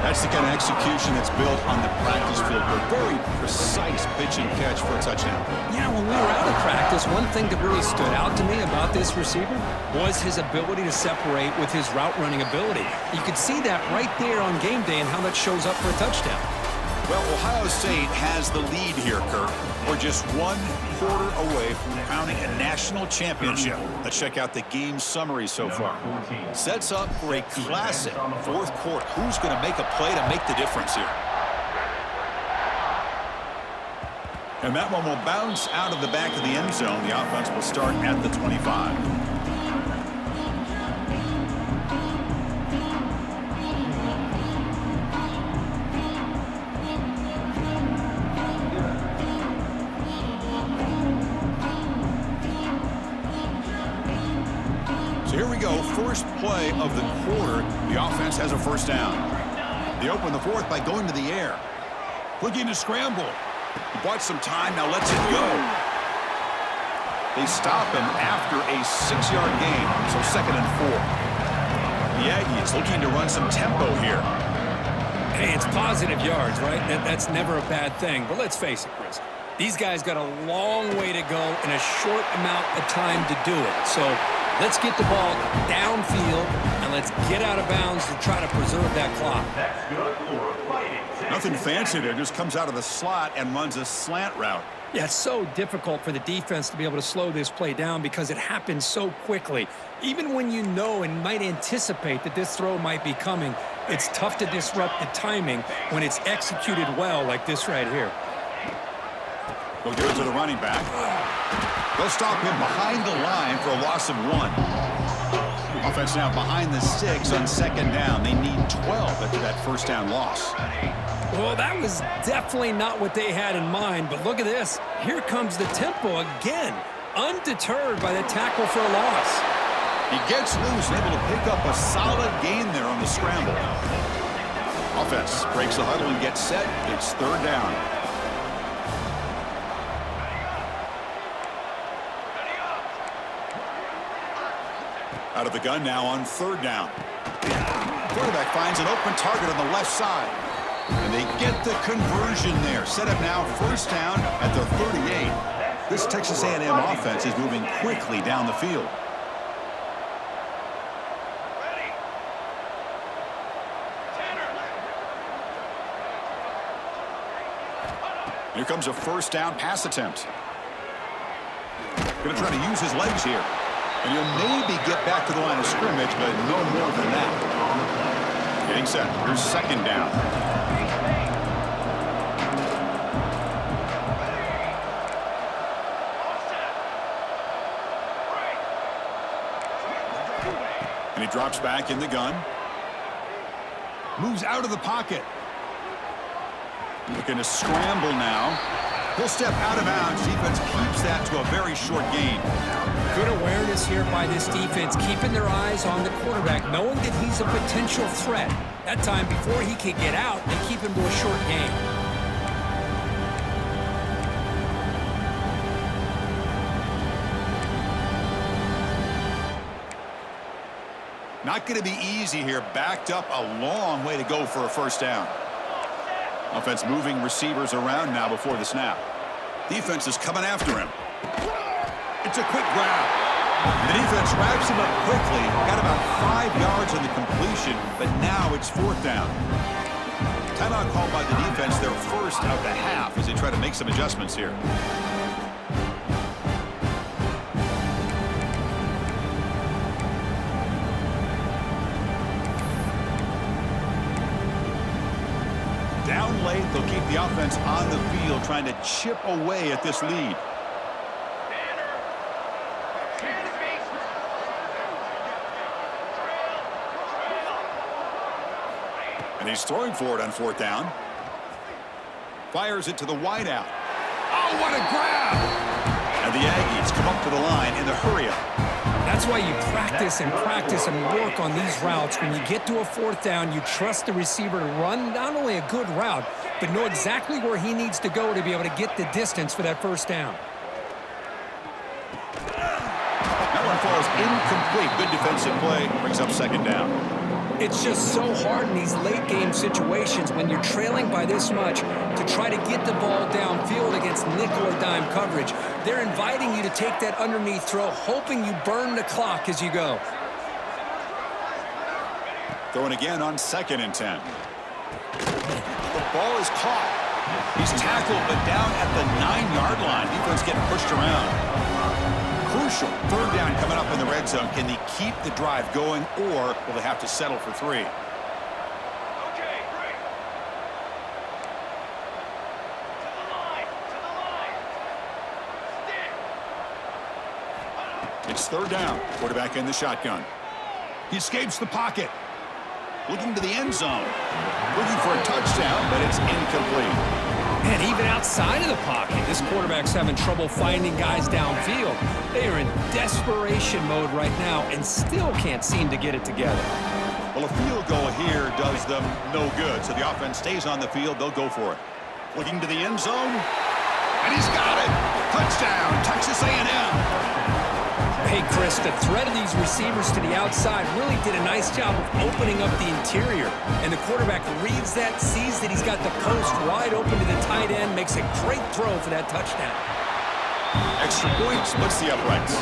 That's the kind of execution that's built on the practice field. A very precise pitch and catch for a touchdown. Yeah, when we were out of practice, one thing that really stood out to me about this receiver was his ability to separate with his route running ability. You could see that right there on game day and how that shows up for a touchdown. Well, Ohio State has the lead here, Kirk. We're just 1 quarter away from crowning a national championship. Let's check out the game summary so far. Sets up for a classic 4th quarter. Who's going to make a play to make the difference here? And that one will bounce out of the back of the end zone. The offense will start at the 25. Here we go, first play of the quarter. The offense has a first down. They open the 4th by going to the air. Looking to scramble. He bought some time, now lets it go. They stop him after a 6-yard gain, so 2nd and 4. The Aggies looking to run some tempo here. Hey, it's positive yards, right? That's never a bad thing. But let's face it, Chris. These guys got a long way to go in a short amount of time to do it. So let's get the ball downfield, and let's get out of bounds to try to preserve that clock. That's good for a fighting. Nothing fancy there, just comes out of the slot and runs a slant route. Yeah, it's so difficult for the defense to be able to slow this play down because it happens so quickly. Even when you know and might anticipate that this throw might be coming, it's tough to disrupt the timing when it's executed well like this right here. They'll give it to the running back. They'll stop him behind the line for a loss of 1. Offense now behind the 6 on 2nd down. They need 12 after that first down loss. Well, that was definitely not what they had in mind, but look at this. Here comes the tempo again, undeterred by the tackle for a loss. He gets loose and able to pick up a solid gain there on the scramble. Offense breaks the huddle and gets set. It's 3rd down. Out of the gun now on 3rd down. Quarterback finds an open target on the left side. And they get the conversion there. Set up now first down at the 38. This Texas A&M offense is moving quickly down the field. Here comes a first down pass attempt. Going to try to use his legs here. And he'll maybe get back to the line of scrimmage, but no more than that. Getting set. Here's second down. And he drops back in the gun. Moves out of the pocket. Looking to scramble now. He'll step out of bounds. Defense keeps that to a very short gain. Good awareness here by this defense, keeping their eyes on the quarterback, knowing that he's a potential threat. That time, before he can get out, they keep him to a short gain. Not going to be easy here. Backed up a long way to go for a first down. Offense moving receivers around now before the snap. Defense is coming after him. It's a quick grab. The defense wraps him up quickly. Got about 5 yards on the completion, but now it's fourth down. Timeout called by the defense, their first of the half, as they try to make some adjustments here. Down late, they'll keep the offense on the field, trying to chip away at this lead. And he's throwing for it on fourth down. Fires it to the wideout. Oh, what a grab! And the Aggies come up to the line in the hurry-up. That's why you practice and work on these routes. When you get to a fourth down, you trust the receiver to run not only a good route, but know exactly where he needs to go to be able to get the distance for that first down. That one falls incomplete. Good defensive play. Brings up second down. It's just so hard in these late-game situations when you're trailing by this much to try to get the ball downfield against nickel or dime coverage. They're inviting you to take that underneath throw, hoping you burn the clock as you go. Throwing again on 2nd and 10. The ball is caught. He's tackled, but down at the 9-yard line. Defense getting pushed around. Crucial third down coming up in the red zone. Can they keep the drive going, or will they have to settle for 3? Okay, great. To the line. Stick. It's third down. Quarterback in the shotgun. He escapes the pocket. Looking to the end zone. Looking for a touchdown, but it's incomplete. And even outside of the pocket, this quarterback's having trouble finding guys downfield. They are in desperation mode right now and still can't seem to get it together. Well, a field goal here does them no good, so the offense stays on the field. They'll go for it. Looking to the end zone, and he's got it. Touchdown, Texas A&M. Hey, Chris, the threat of these receivers to the outside really did a nice job of opening up the interior. And the quarterback reads that, sees that he's got the post wide open to the tight end, makes a great throw for that touchdown. Extra point splits the uprights.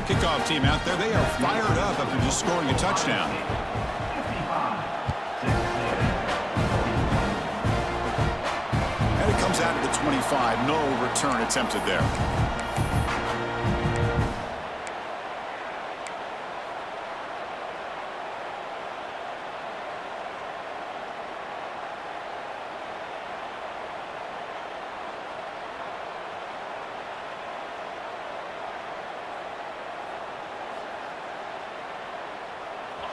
Kickoff team out there, they are fired up after just scoring a touchdown. And it comes out of the 25. No return attempted there.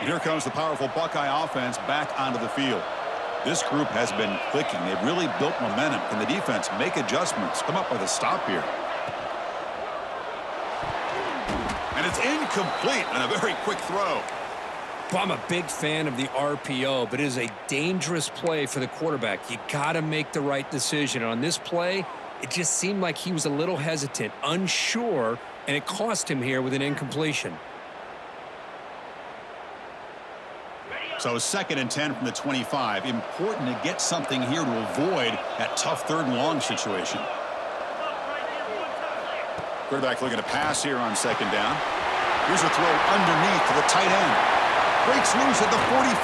Here comes the powerful Buckeye offense back onto the field. This group has been clicking. They've really built momentum. Can the defense make adjustments? Come up with a stop here. And it's incomplete on a very quick throw. Well, I'm a big fan of the RPO, but it is a dangerous play for the quarterback. You got to make the right decision. On this play, it just seemed like he was a little hesitant, unsure, and it cost him here with an incompletion. So 2nd and 10 from the 25. Important to get something here to avoid that tough 3rd and long situation. Quarterback looking to pass here on 2nd down. Here's a throw underneath to the tight end. Breaks loose at the 45.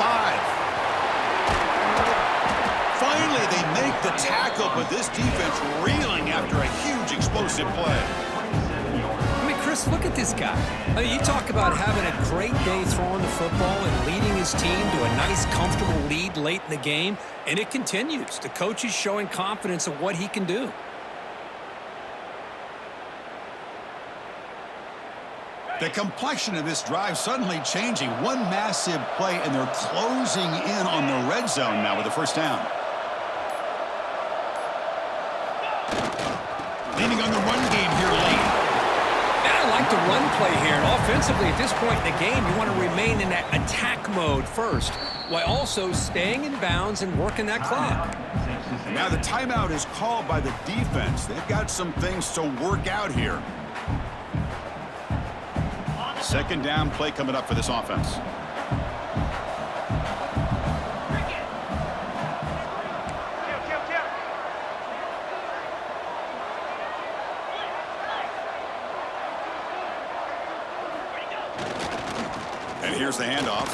Finally, they make the tackle, but this defense reeling after a huge explosive play. I mean, Chris, look at this guy. I mean, you talk about having a great day throwing the football and leading his team to a nice, comfortable lead late in the game, and it continues. The coach is showing confidence of what he can do. The complexion of this drive suddenly changing. One massive play, and they're closing in on the red zone now with the 1st down. Leaning on the run game here late. Yeah, I like the run play here. And offensively, at this point in the game, you want to remain in that attack mode first, while also staying in bounds and working that clock. Now the timeout is called by the defense. They've got some things to work out here. 2nd down play coming up for this offense. And here's the handoff.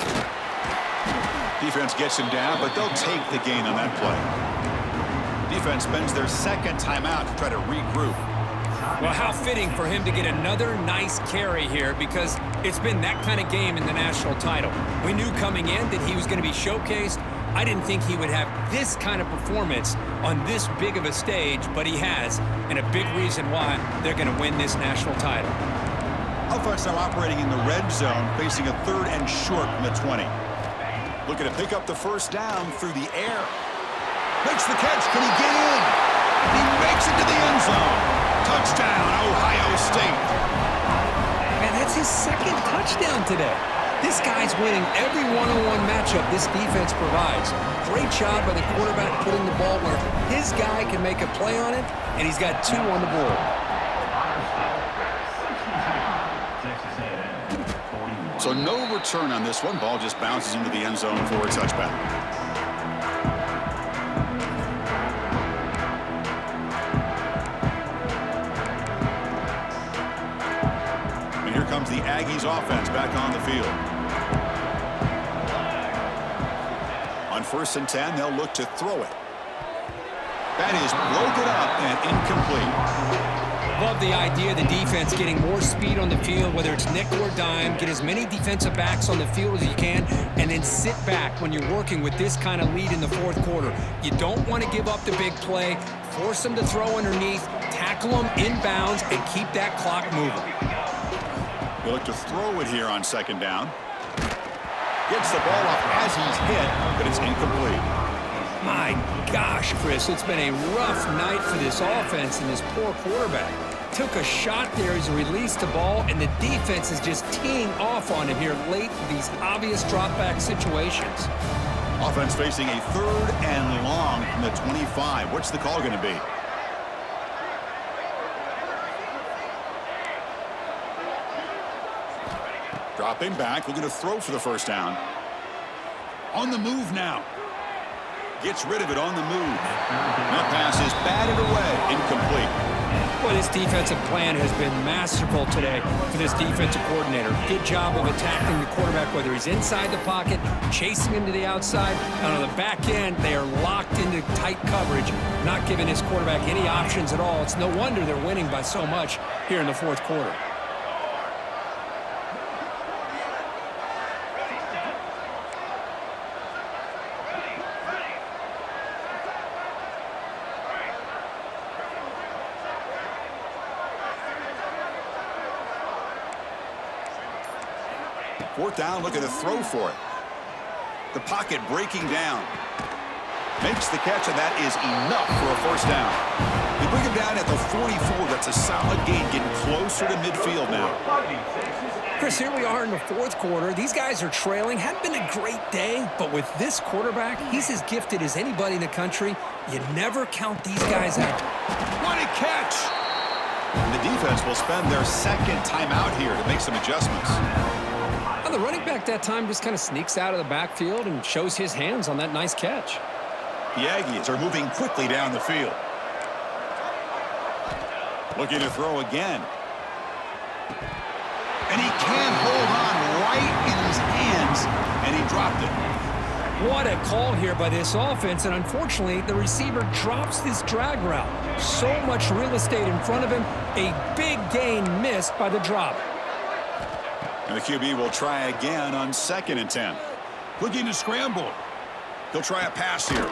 Defense gets him down, but they'll take the gain on that play. Defense spends their 2nd timeout to try to regroup. Well, how fitting for him to get another nice carry here, because it's been that kind of game in the national title. We knew coming in that he was going to be showcased. I didn't think he would have this kind of performance on this big of a stage, but he has, and a big reason why they're going to win this national title. Offense now operating in the red zone, facing a 3rd and short from the 20. Looking to pick up the 1st down through the air. Makes the catch. Can he get in? He makes it to the end zone. Touchdown, Ohio State. Man, that's his 2nd touchdown today. This guy's winning every one-on-one matchup this defense provides. Great job by the quarterback putting the ball where his guy can make a play on it, and he's got 2 on the board. So no return on this one. Ball just bounces into the end zone for a touchback. And here comes the Aggies offense back on the field. On 1st and 10, they'll look to throw it. That is broken up and incomplete. Love the idea of the defense getting more speed on the field, whether it's nickel or dime. Get as many defensive backs on the field as you can, and then sit back when you're working with this kind of lead in the 4th quarter. You don't want to give up the big play. Force them to throw underneath, tackle them inbounds, and keep that clock moving. They look to throw it here on 2nd down. Gets the ball off as he's hit, but it's incomplete. My gosh, Chris, it's been a rough night for this offense and this poor quarterback. Took a shot there as he released the ball, and the defense is just teeing off on him here late in these obvious drop-back situations. Offense facing a 3rd and long from the 25. What's the call going to be? Dropping back, looking to throw for the 1st down. On the move now. Gets rid of it on the move. That pass is batted away, incomplete. Boy, this defensive plan has been masterful today for this defensive coordinator. Good job of attacking the quarterback, whether he's inside the pocket, chasing him to the outside, and on the back end, they are locked into tight coverage, not giving his quarterback any options at all. It's no wonder they're winning by so much here in the 4th quarter. Fourth down, looking to throw for it. The pocket breaking down. Makes the catch, and that is enough for a 1st down. They bring him down at the 44. That's a solid gain, getting closer to midfield now. Chris, here we are in the 4th quarter. These guys are trailing. Hadn't been a great day, but with this quarterback, he's as gifted as anybody in the country. You never count these guys out. What a catch! And the defense will spend their 2nd timeout here to make some adjustments. the running back that time just kind of sneaks out of the backfield and shows his hands on that nice catch. The Aggies are moving quickly down the field. Looking to throw again. And he can't hold on right in his hands, and he dropped it. What a call here by this offense, and unfortunately, the receiver drops this drag route. So much real estate in front of him, a big gain missed by the drop. And the QB will try again on 2nd and 10. Looking to scramble. He'll try a pass here.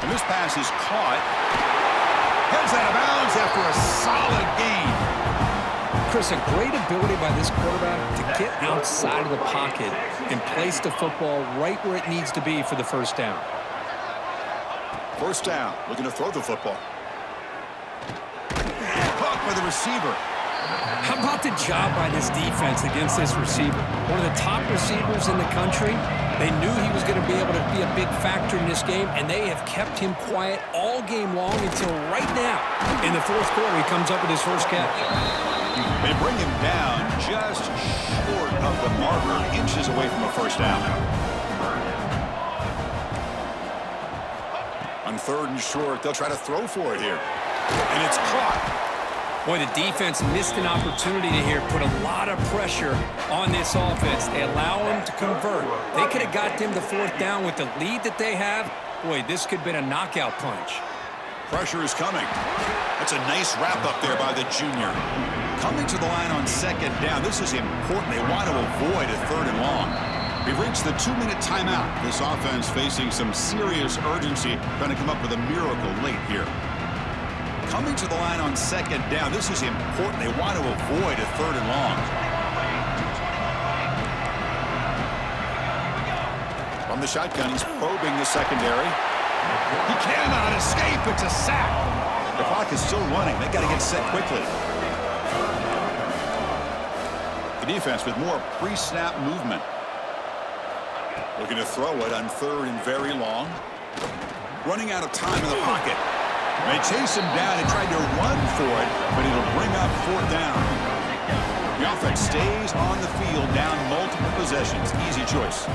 And this pass is caught. Heads out of bounds after a solid gain. Chris, a great ability by this quarterback to get outside of the pocket and place the football right where it needs to be for the first down. First down, looking to throw the football. Caught by the receiver. How about the job by this defense against this receiver? One of the top receivers in the country. They knew he was going to be able to be a big factor in this game, and they have kept him quiet all game long until right now. In the fourth quarter, he comes up with his first catch. They bring him down just short of the marker, inches away from a first down. On 3rd and short, they'll try to throw for it here. And it's caught. Boy, the defense missed an opportunity to here put a lot of pressure on this offense. They allow them to convert. They could have got them the 4th down with the lead that they have. Boy, this could have been a knockout punch. Pressure is coming. That's a nice wrap up there by the junior. Coming to the line on 2nd down. This is important. They want to avoid a 3rd and long. We've reached the 2-minute timeout. This offense facing some serious urgency, trying to come up with a miracle late here. Coming to the line on 2nd down. This is important. They want to avoid a 3rd and long. From the shotgun, he's probing the secondary. He cannot escape. It's a sack. The clock is still running. They've got to get set quickly. The defense with more pre-snap movement. Looking to throw it on 3rd and very long. Running out of time in the pocket. They chase him down and tried to run for it, but it'll bring up 4th down. The offense stays on the field down multiple possessions. Easy choice.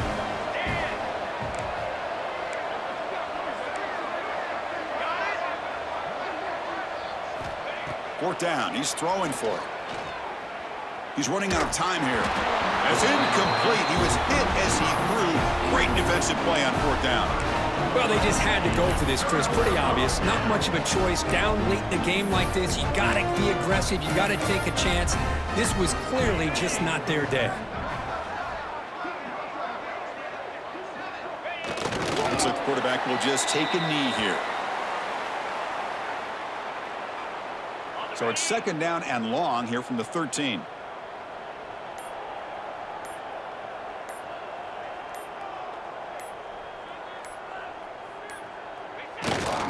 Fourth down. He's throwing for it. He's running out of time here. It's incomplete. He was hit as he threw. Great defensive play on 4th down. Well, they just had to go for this, Chris. Pretty obvious. Not much of a choice. Down late in the game like this, you got to be aggressive. You got to take a chance. This was clearly just not their day. Looks like the quarterback will just take a knee here. So it's 2nd down and long here from the 13.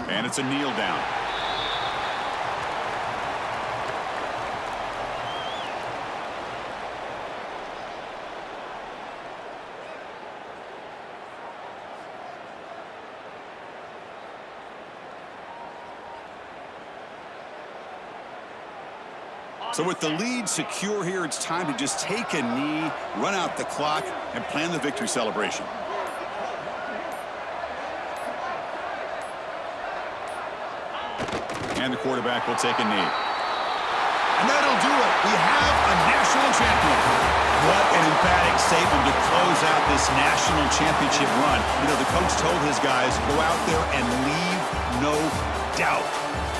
And it's a kneel down. So with the lead secure here, it's time to just take a knee, run out the clock, and plan the victory celebration. And the quarterback will take a knee. And that'll do it. We have a national champion. What an emphatic statement to close out this national championship run. You know, the coach told his guys, go out there and leave no doubt.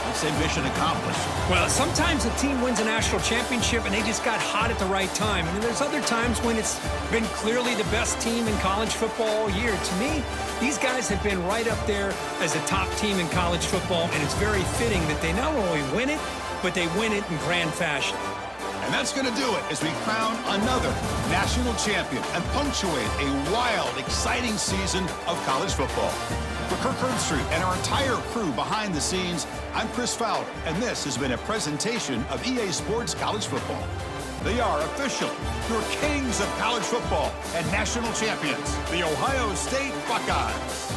Let's say mission accomplished. Well, sometimes a team wins a national championship and they just got hot at the right time. And then there's other times when it's been clearly the best team in college football all year. To me, these guys have been right up there as the top team in college football, and it's very fitting that they not only win it, but they win it in grand fashion. And that's going to do it as we crown another national champion and punctuate a wild, exciting season of college football. For Kirk Herbstreit and our entire crew behind the scenes, I'm Chris Fowler, and this has been a presentation of EA Sports College Football. They are officially your kings of college football and national champions, the Ohio State Buckeyes.